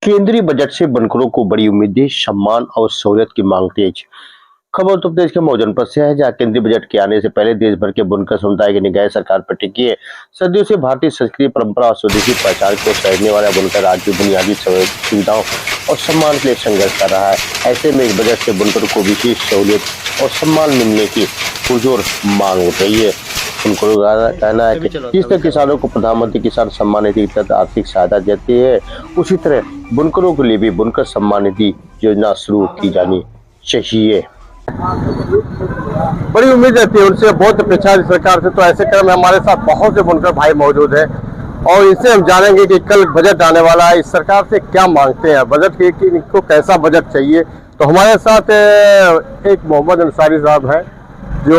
केंद्रीय बजट से बुनकरों को बड़ी उम्मीदें, सम्मान और सहूलियत की मांग तेज। खबर उत्तर प्रदेश के मऊ जनपद से है, जहां केंद्रीय बजट के आने से पहले देश भर के बुनकर समुदाय की निगाहें सरकार पर टिकी है। सदियों से भारतीय संस्कृति, परंपरा और स्वदेशी पहचान को सहेजने वाला बुनकर आज भी बुनियादी सुविधाओं और सम्मान के लिए संघर्ष कर रहा है। ऐसे में इस बजट से बुनकरों को विशेष सहूलियत और सम्मान मिलने की पुरजोर मांग उठ रही है। बुनकरों का कहना है कि जिस तरह किसानों को प्रधानमंत्री किसान सम्मान निधि के तहत आर्थिक सहायता देती है, उसी तरह बुनकरों के लिए भी बुनकर सम्मान निधि योजना शुरू की जानी चाहिए। बड़ी उम्मीद रहती है उनसे, बहुत अपेक्षा है सरकार से। तो ऐसे क्रम में हमारे साथ बहुत से बुनकर भाई मौजूद हैं और इनसे हम जानेंगे कि कल बजट आने वाला है, इस सरकार से क्या मांगते हैं, बजट के कि इनको कैसा बजट चाहिए। तो हमारे साथ एक मोहम्मद अंसारी साहब हैं जो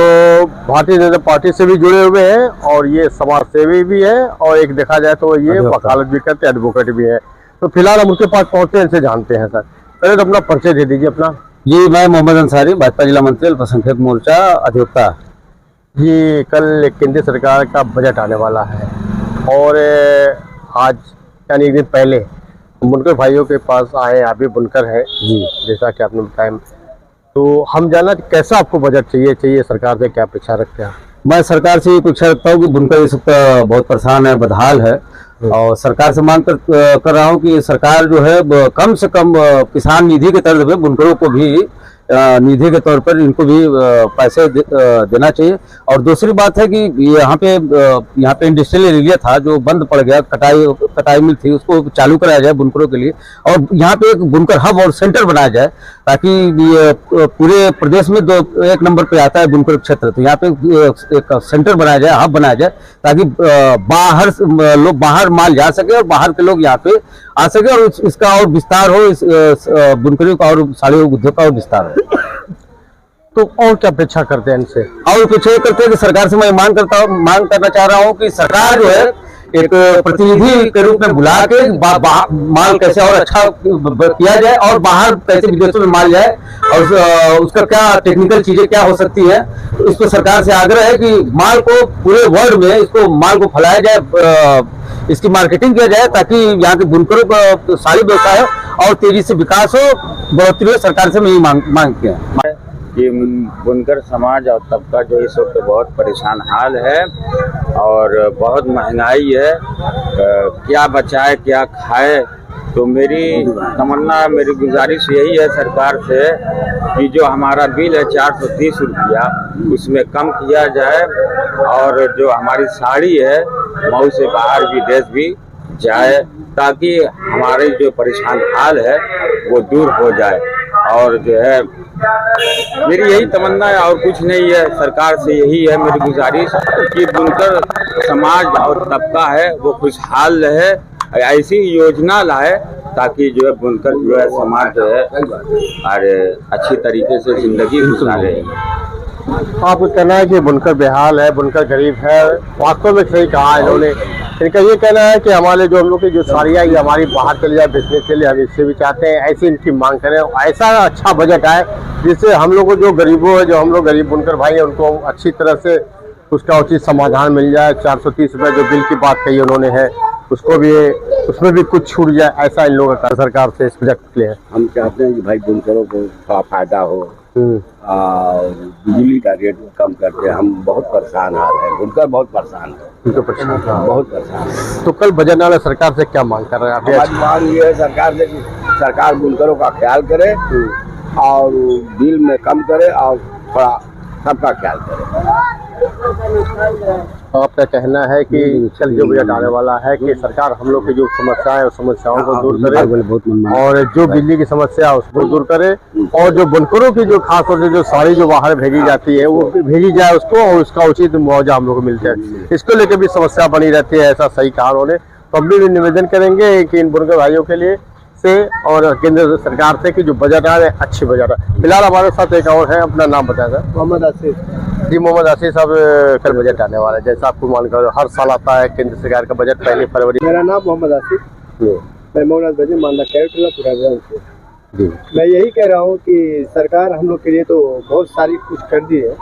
भारतीय जनता पार्टी से भी जुड़े हुए हैं और ये समाज सेवी भी है और एक देखा जाए तो ये वकालत भी करते हैं, एडवोकेट भी है। तो फिलहाल हम उसके पास पहुंचते हैं, इनसे जानते हैं। सर पहले तो अपना परिचय दे दीजिए अपना। जी, मैं मोहम्मद अंसारी, भाजपा जिला मंत्री अल्पसंख्यक मोर्चा अधिवक्ता। जी, कल केंद्र सरकार का बजट आने वाला है और आज यानी एक दिन पहले बुनकर भाइयों के पास आए, आप भी बुनकर हैं जी, जैसा कि आपने बताया। तो हम जानना कैसा आपको बजट चाहिए सरकार से क्या अपेक्षा रखते हैं? मैं सरकार से ये अपेक्षा रखता हूँ कि बुनकर इस वक्त बहुत परेशान है, बदहाल है और सरकार से मांग कर रहा हूँ कि सरकार जो है कम से कम किसान निधि के तर्ज पे बुनकरों को भी निधि के तौर पर इनको भी पैसे देना चाहिए। और दूसरी बात है कि यहाँ पे इंडस्ट्रियल एरिया था जो बंद पड़ गया, कटाई मिल थी, उसको चालू कराया जाए बुनकरों के लिए और यहाँ पे एक बुनकर हब और सेंटर बनाया जाए ताकि पूरे प्रदेश में एक नंबर पे आता है बुनकर क्षेत्र। तो यहाँ पे एक सेंटर बनाया जाए, हब बनाया जाए ताकि बाहर माल जा सके और बाहर के लोग यहाँ पे आ सके और इसका और विस्तार हो, इस बुनकरी का और साड़ी उद्योग का और विस्तार हो। तो और क्या अपेक्षा करते हैं इनसे? और अपेक्षा करते हैं कि सरकार से मैं मांग करना चाह रहा हूँ कि सरकार जो है एक प्रतिनिधि के रूप में बुला के माल कैसे और अच्छा किया जाए और बाहर कैसे विदेशों में माल जाए और उसका क्या टेक्निकल चीजें क्या हो सकती है। तो इस पर सरकार से आग्रह है कि माल को पूरे वर्ल्ड में इसको माल को फैलाया जाए, इसकी मार्केटिंग किया जाए ताकि यहाँ के बुनकरों का साड़ी व्यवसाय और तेजी से विकास हो। बढ़ोतरी हो, सरकार से मैं यही मांग किया कि बुनकर समाज और तबका जो इस वक्त बहुत परेशान हाल है और बहुत महंगाई है, क्या बचाए क्या खाए। तो मेरी तमन्ना, मेरी गुजारिश यही है सरकार से कि जो हमारा बिल है 430 रुपया उसमें कम किया जाए और जो हमारी साड़ी है मऊ से बाहर विदेश भी जाए ताकि हमारे जो परेशान हाल है वो दूर हो जाए। और जो है मेरी यही तमन्ना है और कुछ नहीं है, सरकार से यही है मेरी गुजारिश कि बुनकर समाज और तबका है वो खुशहाल रहे, ऐसी योजना लाए ताकि जो है बुनकर जो है समाज जो है और अच्छी तरीके से जिंदगी गुजारे। आपको कहना है कि बुनकर बेहाल है, बुनकर गरीब है, वास्तव में सही कहा है इन्होंने। इनका ये कहना है कि हमारे जो हम लोग की जो साड़ियाँ ये हमारी बाहर चली जाए बेचने के लिए, हम इससे भी चाहते हैं, ऐसी इनकी मांग करें। ऐसा अच्छा बजट आए जिससे हम लोग को जो गरीबों है, जो हम लोग गरीब बुनकर भाई हैं, उनको अच्छी तरह से उसका उचित समाधान मिल जाए। 430 रुपये जो बिल की बात कही उन्होंने है उसको भी, उसमें भी कुछ छूट जाए, ऐसा इन लोगों का सरकार से इस बजट के लिए। हम चाहते हैं कि भाई बुनकरों को थोड़ा फायदा हो और बिजली का रेट कम करके, हम बहुत परेशान हाल है, बुनकर बहुत परेशान है, उनको परेशान बहुत परेशाान है। तो कल बजट वाले सरकार से क्या मांग कर रहे हैं? हमारी मांग ये है सरकार से कि सरकार बुनकरों का ख्याल करे और बिल में कम करे और थोड़ा सबका ख्याल करे। आपका कहना है कि कल जो बजट आने वाला है कि सरकार हम लोग की जो समस्याएं उस समस्याओं को दूर करे और जो बिजली की समस्या उसको दूर करे और जो बुनकरों की जो खास तौर से जो साड़ी जो बाहर भेजी जाती है वो भेजी जाए उसको और उसका उचित मुआवजा हम लोग को मिल जाए। इसको लेकर भी समस्या बनी रहती है, ऐसा सही कहा उन्होंने। तो हम भी निवेदन करेंगे कि इन बुनकर भाइयों के लिए से और केंद्र सरकार से कि जो बजट आ रहे अच्छी बजट है। फिलहाल हमारे साथ एक और है, अपना नाम बताया सर। मोहम्मद आसिफ। जी मोहम्मद आसिफ साहब, कल बजट आने वाला है, जैसा आपको मान कर हर साल आता है केंद्र सरकार का बजट 1 फरवरी। मेरा नाम मोहम्मद आसिफ, मैं मोहम्मद बजी मानदा कैरेक्टर से। मैं यही कह रहा हूँ कि सरकार हम लोग के लिए तो बहुत सारी कुछ कर दी है,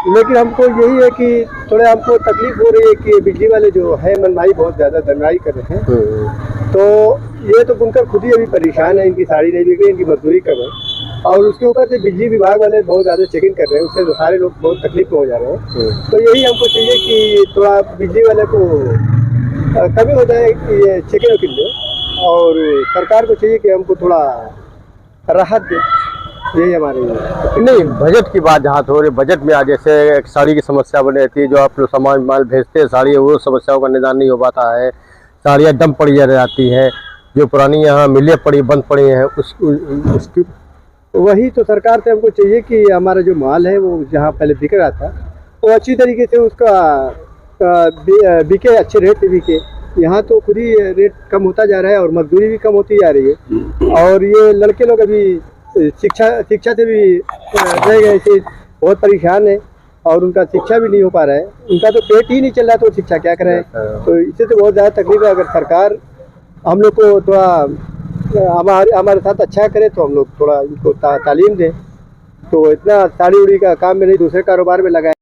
लेकिन हमको यही है कि थोड़ा हमको तकलीफ हो रही है कि बिजली वाले जो है मनमाई बहुत ज़्यादा दंगाई कर रहे हैं। तो ये तो बुनकर खुद ही अभी परेशान है, इनकी साड़ी नहीं बिक रही, इनकी मजदूरी कम है, और उसके ऊपर से बिजली विभाग वाले बहुत ज़्यादा चेकिंग कर रहे हैं, उससे सारे लोग बहुत तकलीफ में हो जा रहे हैं। तो यही हमको चाहिए कि थोड़ा बिजली वाले को कमी हो जाए कि ये चेकिंग के लिए, और सरकार को चाहिए कि हमको थोड़ा राहत दे, यही हमारे नहीं, बजट की बात जहाँ हो रही, बजट में आज जैसे एक साड़ी की समस्या बनी रहती है, जो आप लोग सामान माल भेजते हैं साड़ी, वो समस्याओं का निदान नहीं हो पाता है, साड़ियाँ डम पड़ी रहती है, जो पुरानी यहाँ मिलें पड़ी बंद पड़ी हैं उसकी वही तो सरकार से हमको चाहिए कि हमारा जो माल है वो जहाँ पहले बिक रहा था वो अच्छी तरीके से उसका बिके, अच्छे रेट से बिके। यहाँ तो खुद ही रेट कम होता जा रहा है और मजदूरी भी कम होती जा रही है, और ये लड़के लोग अभी शिक्षा से भी रह गए थे, बहुत परेशान है, और उनका शिक्षा भी नहीं हो पा रहा है, उनका तो पेट ही नहीं चल रहा, तो शिक्षा क्या करें। तो इससे तो बहुत ज़्यादा तकलीफ है। अगर सरकार हम लोग को थोड़ा हमारे साथ अच्छा करे तो हम लोग थोड़ा इनको तालीम दें, तो इतना साड़ी उड़ी का काम में नहीं, दूसरे कारोबार में लगाए।